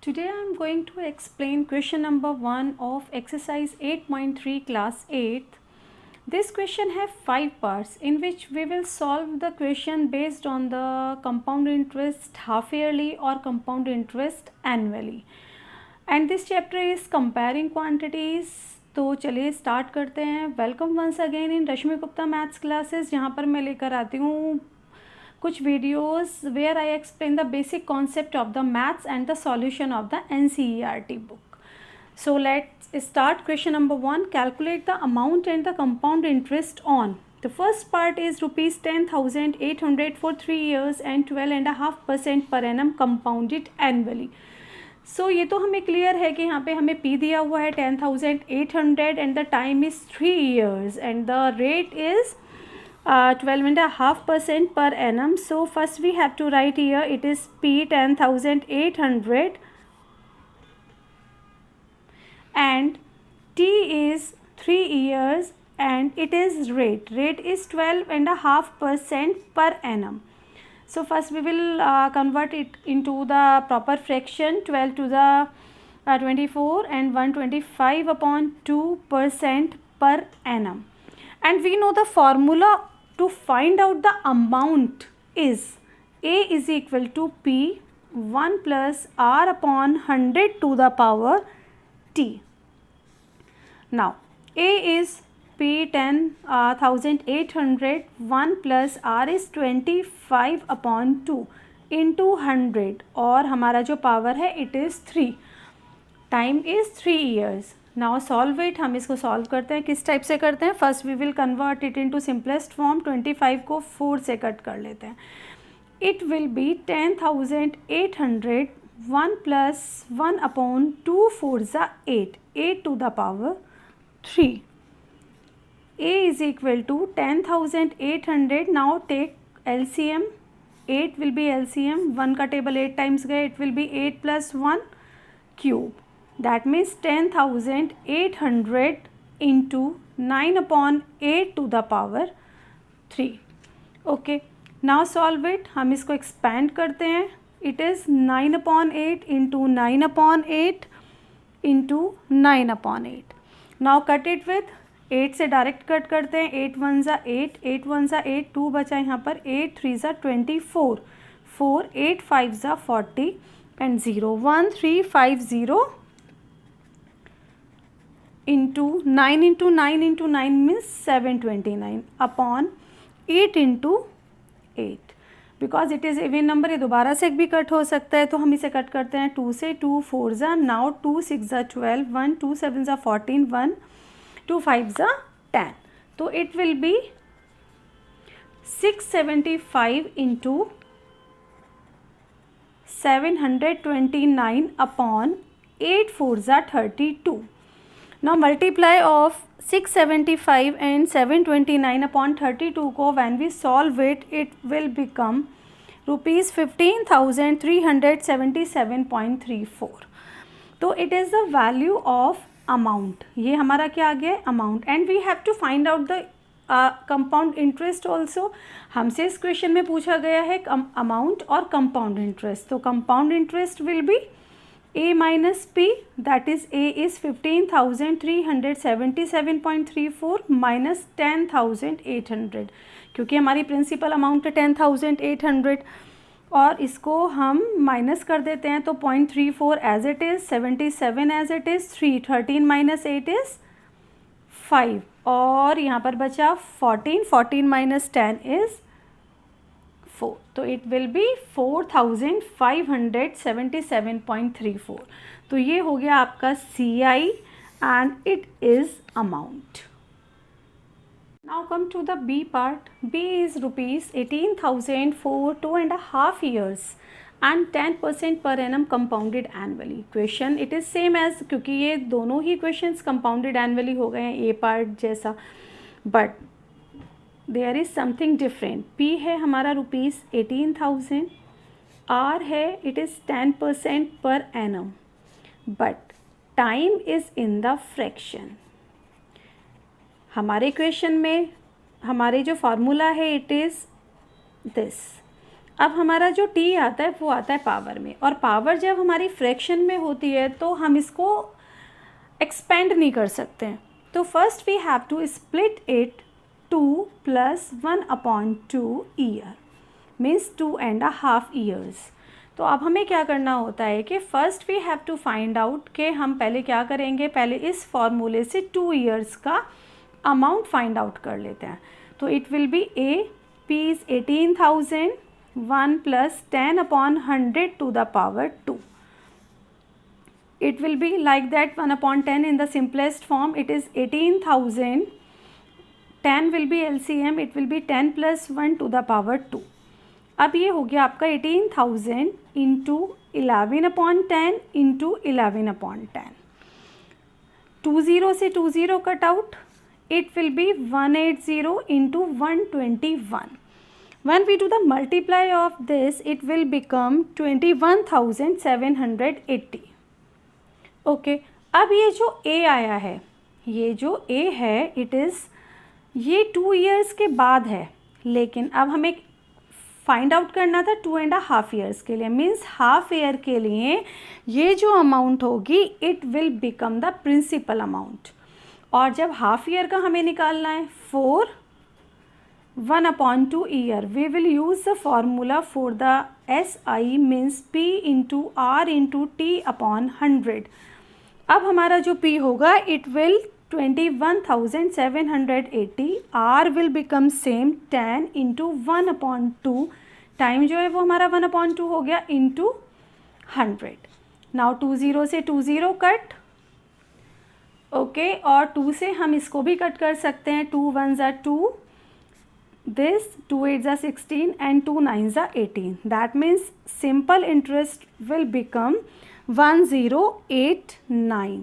Today I am going to explain question number 1 of exercise 8.3 class 8. This question have 5 parts in which we will solve the question based on the compound interest half yearly or compound interest annually. And this chapter is comparing quantities. तो चलिए start करते हैं. Welcome once again in Rashmi Gupta maths classes, जहाँ पर मैं लेकर आती हूँ कुछ videos where I explain the basic concept of the maths and the solution of the NCERT book. So let's start question number 1. Calculate the amount and the compound interest on. The first part is rupees 10,800 for 3 years and 12.5% per annum compounded annually. So ये तो हमें clear है कि यहाँ पे हमें P दिया हुआ है 10,800 and the time is 3 years and the rate is 12.5% per annum. So first we have to write here it is P 10,800 and T is 3 years and it is rate is 12.5% per annum. So first we will convert it into the proper fraction. 12 to the 24 and 125 upon 2% per annum. And we know the formula to find out the amount is A is equal to P 1 plus R upon 100 to the power T. Now A is P 10,800, 1 plus R is 25 upon 2 into 100 और हमारा जो power है it is 3. Time is 3 years. Now solve it. हम इसको solve करते हैं. किस type से करते हैं? First we will convert it into simplest form. 25 को 4 से कट कर लेते हैं. It will be 10,800, 1 plus 1 upon 2 4 ज़ा 8, 8 to the power 3. A is equal to 10,800. Now take LCM. 8 will be LCM. 1 का टेबल 8 टाइम्स गए. It will be 8 plus 1 cube. That means 10,800 into 9 upon 8 to the power 3. Okay. Now solve it. हम इसको expand करते हैं. It is 9 upon 8 into 9 upon 8 into 9 upon 8. Now cut it with 8 से direct cut करते हैं. 8 1 ज़ा 8, 8 1 ज़ा 8, 2 बचा यहाँ पर. 8 3 ज़ा 24, 4 8 5 ज़ा 40 and 0 1 3 5 0 into 9 into 9 into 9 means 729 upon 8 into 8. Because it is even number, ये दोबारा से भी कट हो सकता है, तो हम इसे कट करते हैं. 2 से 2 4 ज़ा, नाउ 2 6 ज़ा 12, 1 2 7 ज़ा 14, 1 2 5 ज़ा 10. तो it will B 675 into 729 upon 8 4 ज़ा 32. Now multiply of 675 and 729 upon 32 को when we solve it, it will become rupees 15,377.34. तो it is the value of amount. ये हमारा क्या आ गया? amount. And we have to find out the compound interest also. हमसे इस question में पूछा गया है amount और compound interest. तो compound interest will be A minus P, that is A is 15,377.34 minus 10,800, क्योंकि हमारी प्रिंसिपल अमाउंट है 10,800 और इसको हम माइनस कर देते हैं. तो 0.34 as it is, 77 as it is, 3 13 minus 8 is 5 और यहाँ पर बचा 14, 14 माइनस 10 इज़ 4. तो इट विल बी 4,577.34. तो ये हो गया आपका CI and it is amount. Now come to the B part. B is rupees 18,000 for 2.5 years and 10% per annum compounded annually. Question it is same as, क्योंकि ये दोनों ही questions compounded annually हो गए हैं A पार्ट जैसा, but there is something different. P है हमारा rupees 18,000, R है it is 10% per annum, but time is in the fraction. हमारे क्वेश्चन में हमारे जो फार्मूला है इट इज़ दिस. अब हमारा जो t आता है वो आता है पावर में, और पावर जब हमारी फ्रैक्शन में होती है तो हम इसको एक्सपेंड नहीं कर सकते हैं। तो first we have to split it 2 + 1/2 year, means 2.5 years. तो अब हमें क्या करना होता है कि first we have to find out कि हम पहले क्या करेंगे, पहले इस फॉर्मूले से 2 ईयर्स का अमाउंट फाइंड आउट कर लेते हैं। तो it will B A, P is 18,000, 1 + 10/100 to the power 2. It will be like that, 1/10 in the simplest form. It is 18,000, 10 will be LCM, it will be 10 + 1 to the power 2. अब ये हो गया आपका 18,000 into 11/10 into 11/10। 20 से 20 cut out, it will be 180 into 121. When we do the multiply of this, it will become 21,780. Okay, अब ये जो A आया है, ये जो A है इट इज़, ये 2 ईयर्स के बाद है, लेकिन अब हमें फाइंड आउट करना था 2.5 ईयर्स के लिए, मीन्स हाफ ईयर के लिए ये जो अमाउंट होगी it will become the principal amount. और जब हाफ ईयर का हमें निकालना है for 1/2 year, we will use the formula for the SI, means P into R into T/100। अब हमारा जो P होगा it will 21,780, R will become same 10 into 1/2, time जो है वो हमारा 1/2 हो गया इंटू 100। नाउ 20 से 20 कट, ओके, और 2 से हम इसको भी कट कर सकते हैं, 2 1 ज़ा 2, this 2 8 ज़ा 16 and 2 9 ज़ा 18, that means simple interest will become 1089।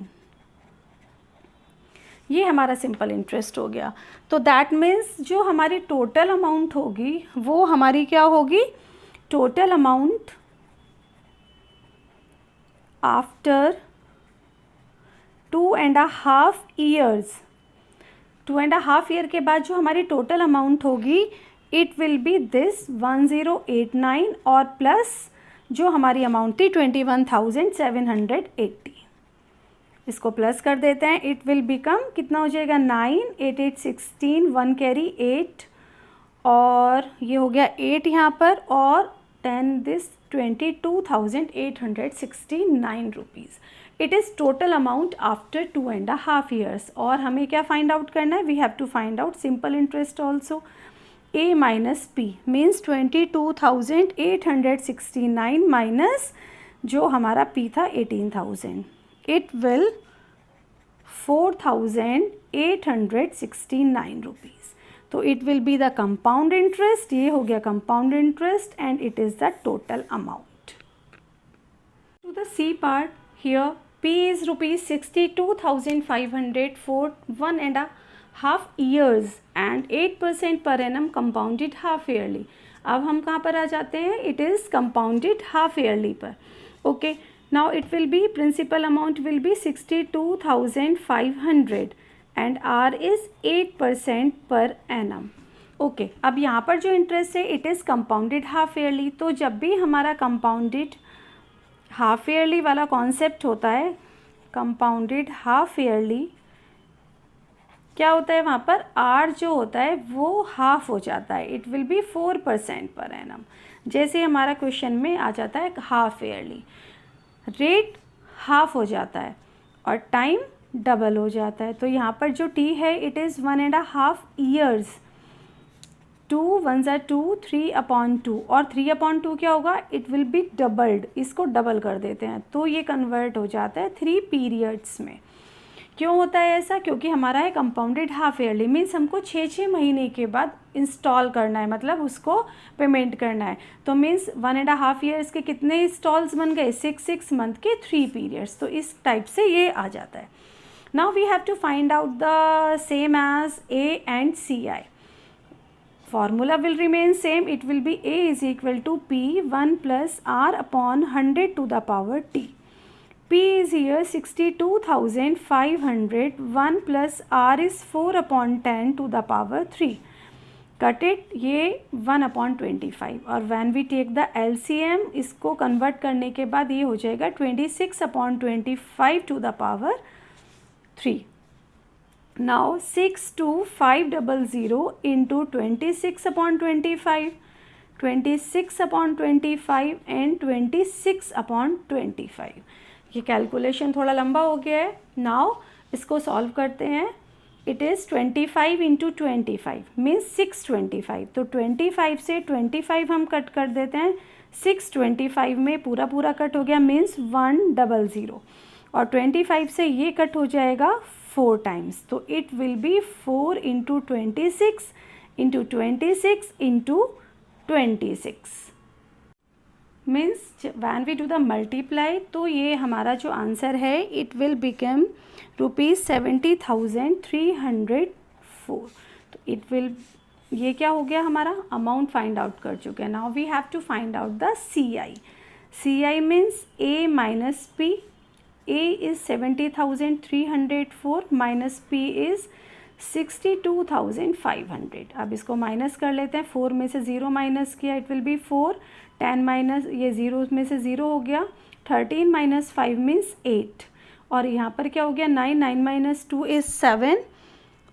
ये हमारा सिंपल इंटरेस्ट हो गया। तो दैट मीन्स जो हमारी टोटल अमाउंट होगी वो हमारी क्या होगी, total amount after 2.5 years, 2.5 year के बाद जो हमारी टोटल अमाउंट होगी इट विल बी दिस 1089, और प्लस जो हमारी अमाउंट थी 21,780, इसको प्लस कर देते हैं, इट विल बिकम कितना हो जाएगा 9, 8 8 16, 1 कैरी 8, और ये हो गया 8 यहाँ पर, और 10 this 22,869 rupees. It is total amount after 2.5 years. और हमें क्या फाइंड आउट करना है, we have to find out simple interest also. A minus P means 22,869 minus जो हमारा P था 18,000, इट विल 4,869 रुपीज़। तो it will be the compound interest, ये हो गया compound interest, and it is the total amount. To the C part, here P is rupees 62,500 for 1.5 years and 8% per annum compounded half yearly। अब हम कहाँ पर आ जाते हैं, it is compounded half yearly पर। Okay, now it will be principal amount will be 62,500 and R is 8% per annum। Okay, अब यहाँ पर जो इंटरेस्ट है it is compounded half yearly। तो जब भी हमारा compounded हाफ ईयरली वाला कॉन्सेप्ट होता है, कंपाउंडेड हाफ ईयरली, क्या होता है वहाँ पर आर जो होता है वो हाफ हो जाता है, it will be 4% per annum. जैसे हमारा क्वेश्चन में आ जाता है हाफ ईयरली, रेट हाफ हो जाता है और टाइम डबल हो जाता है। तो यहाँ पर जो टी है इट इज़ 1.5 ईयर्स, 2 1 ज़ा 2, 3/2, और 3/2 क्या होगा, इट विल बी डबल्ड, इसको डबल कर देते हैं तो ये कन्वर्ट हो जाता है 3 पीरियड्स में। क्यों होता है ऐसा, क्योंकि हमारा है कंपाउंडेड हाफ ईयरली, मीन्स हमको 6 महीने के बाद इंस्टॉल करना है, मतलब उसको पेमेंट करना है। तो मीन्स 1.5 ईयर्स के कितने इंस्टॉल्स बन गए, 6 मंथ के 3 पीरियड्स। तो इस टाइप से ये आ जाता है। Now we have to find out the same as A and CI। Formula will remain same, it will be A is equal to P 1 plus R/100 to the power T। P is here 62,500, 1 plus R is 4/10 to the power 3। Cut it, ये 1/25 और when we take the LCM इसको convert करने के बाद ये हो जाएगा 26/25 to the power 3. Now 62500 into 26/25, 26/25 and 26/25. ये कैलकुलेशन थोड़ा लंबा हो गया है. नाउ इसको सॉल्व करते हैं. It is 25 into 25 means 625. तो 25 से 25 हम कट कर देते हैं. 625 में पूरा पूरा कट हो गया मीन्स 100 और 25 से ये कट हो जाएगा 4 टाइम्स. तो it will be 4 into 26 into 26 into 26 means when we do the multiply. तो ये हमारा जो आंसर है इट विल बिकम ₹70,304. तो इट विल, ये क्या हो गया हमारा अमाउंट फाइंड आउट कर चुके हैं. Now we have to find out the CI. CI means A minus P. A is 70,304 minus P is 62,500. अब इसको माइनस कर लेते हैं. 4 में से 0 माइनस किया, इट विल बी 4. 10 माइनस ये 0 में से 0 हो गया. 13 माइनस 5 मीन्स 8 और यहाँ पर क्या हो गया 9. 9 माइनस 2 इज़ 7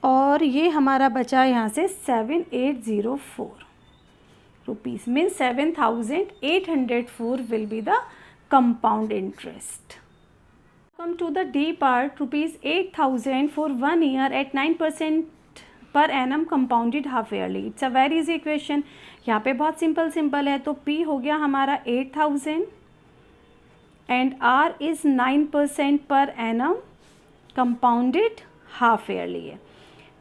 और ये हमारा बचा यहाँ से 7804 rupees means 7,804 will be the compound interest. Come to the D part, ₹8,000 for 1 year at 9% per annum compounded half yearly. It's a very easy equation. यहाँ पे बहुत सिंपल है. तो P हो गया हमारा 8,000 एंड R इज़ 9% पर annum compounded half yearly है.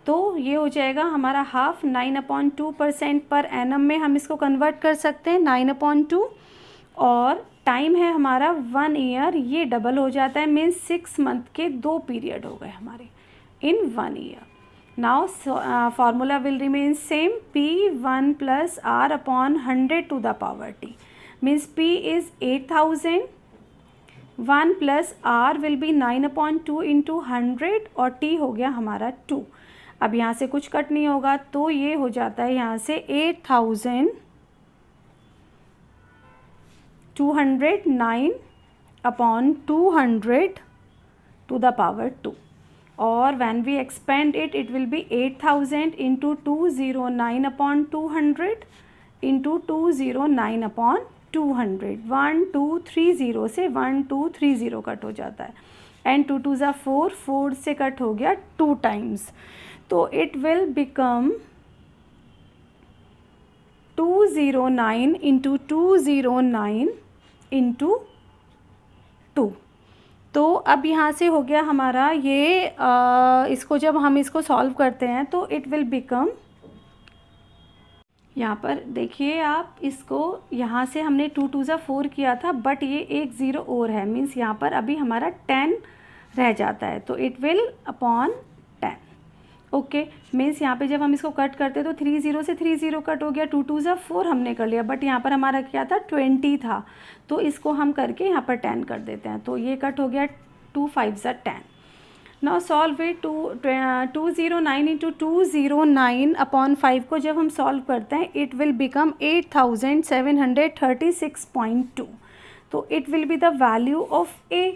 तो ये हो जाएगा हमारा हाफ. 9/2% पर annum में हम इसको कन्वर्ट कर सकते हैं 9/2 और टाइम है हमारा 1 ईयर. ये डबल हो जाता है मीन्स 6 मंथ के 2 पीरियड हो गए हमारे in 1 year. Now formula will remain same. P1 plus R upon 100 to the power T means P is 8,000. 1 plus R will be 9/2 into 100 और T हो गया हमारा 2. अब यहाँ से कुछ कट नहीं होगा तो ये हो जाता है यहाँ से 8,209/200 to the power 2 और when we expand it will be 8,000 into 209/200 into 209/200. 1230 से 1230 कट हो जाता है एंड 2 2 ज़ा 4, 4 से कट हो गया 2 टाइम्स. तो it will become 209 into 209 into 2. तो अब यहाँ से हो गया हमारा ये इसको जब हम इसको सॉल्व करते हैं तो इट विल बिकम, यहाँ पर देखिए आप इसको, यहाँ से हमने 2 2 ज़ा 4 किया था बट ये एक 0 और है मीन्स यहाँ पर अभी हमारा 10 रह जाता है. तो it will upon 10. Okay means यहाँ पे जब हम इसको कट करते तो 30 से 30 कट हो गया. 2 2 ज़ा 4 हमने कर लिया बट यहाँ पर हमारा क्या था 20 था. तो इसको हम करके यहाँ पर 10 कर देते हैं. तो ये कट हो गया 2 5 ज़ा 10. Now solve it. 209 इंटू 209/5 को जब हम सॉल्व करते हैं इट विल बिकम 8,736.2. तो it will be the value of A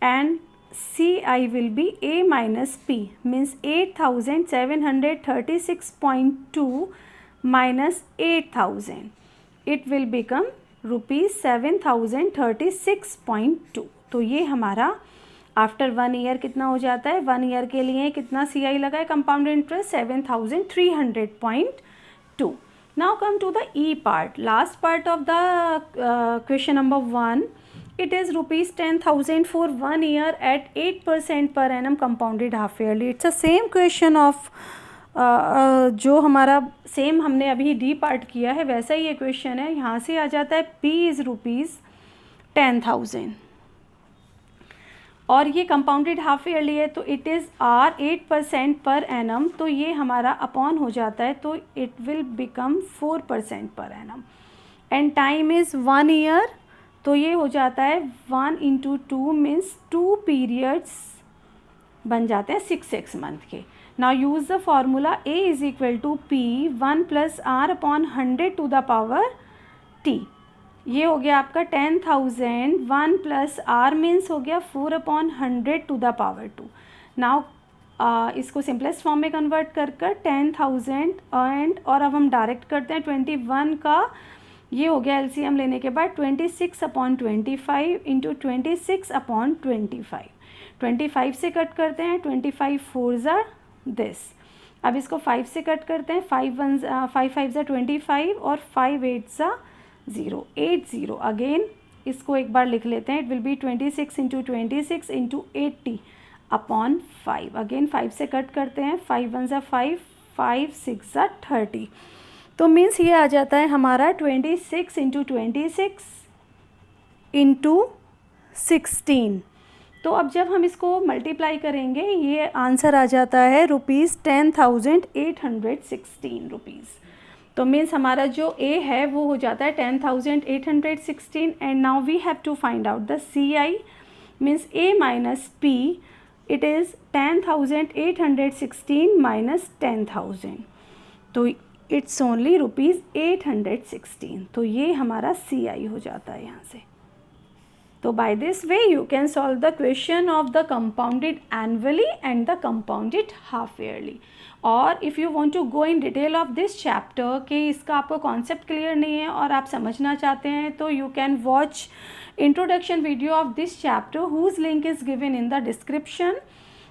and CI will be A minus P means 8,736.2 minus 8,000. It will become ₹7,036.2. तो ये हमारा आफ्टर 1 ईयर कितना हो जाता है. 1 ईयर के लिए कितना CI लगा है compound interest 7,300.2. Now come to the E part, last part of the question number 1. It is ₹10,000 for 1 year at 8% per annum compounded half yearly. It's a same question of जो हमारा same हमने अभी D part किया है वैसा ही ये question है. यहाँ से आ जाता है P इज़ ₹10,000 और ये कंपाउंडेड हाफ ईयरली है तो it is R 8% per annum. तो ये हमारा अपॉन हो जाता है तो it will become 4% per annum and time is 1 year. तो ये हो जाता है 1 इंटू 2 मीन्स 2 पीरियड्स बन जाते हैं 6 मंथ के. Now use the formula a is equal to p 1 plus R upon 100 to the power t। ये हो गया आपका 10,000, 1 प्लस आर मीन्स हो गया 4 upon 100 to the power 2। Now इसको सिंपलेस्ट फॉर्म में कन्वर्ट कर 10,000 एंड और अब हम डायरेक्ट करते हैं 21 का, ये हो गया एलसीएम लेने के बाद 26 अपॉन 25 इंटू 26 अपॉन 25। 25 से कट करते हैं, 25 4 ज़ा दिस। अब इसको 5 से कट करते हैं, 5 5 ज़ा 25 और 5 8 ज़ा 0, 80। अगेन इसको एक बार लिख लेते हैं, it will B 26 into 26 into 80 upon 5। Again 5 से कट करते हैं, 5 1 ज़ा 5, 5 6 ज़ा 30। तो मीन्स ये आ जाता है हमारा 26 इंटू 26 इंटू 16। तो अब जब हम इसको मल्टीप्लाई करेंगे ये आंसर आ जाता है ₹10,816 रुपीज़। तो मीन्स हमारा जो ए है वो हो जाता है 10,816 and now we have to find out the CI means A minus P, it is 10,816 minus 10,000, तो इट्स ओनली ₹816। तो ये हमारा CI हो जाता है यहाँ से। तो by this way you can solve the question of the compounded annually and the compounded half yearly. और if you want to go in detail of this chapter कि इसका आपको कॉन्सेप्ट क्लियर नहीं है और आप समझना चाहते हैं, तो you can watch introduction video of this chapter whose link is given in the description.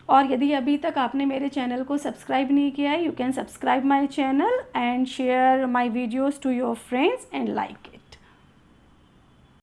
और यदि अभी तक आपने मेरे चैनल को सब्सक्राइब नहीं किया है, you can subscribe my channel and share my videos to your friends and like it.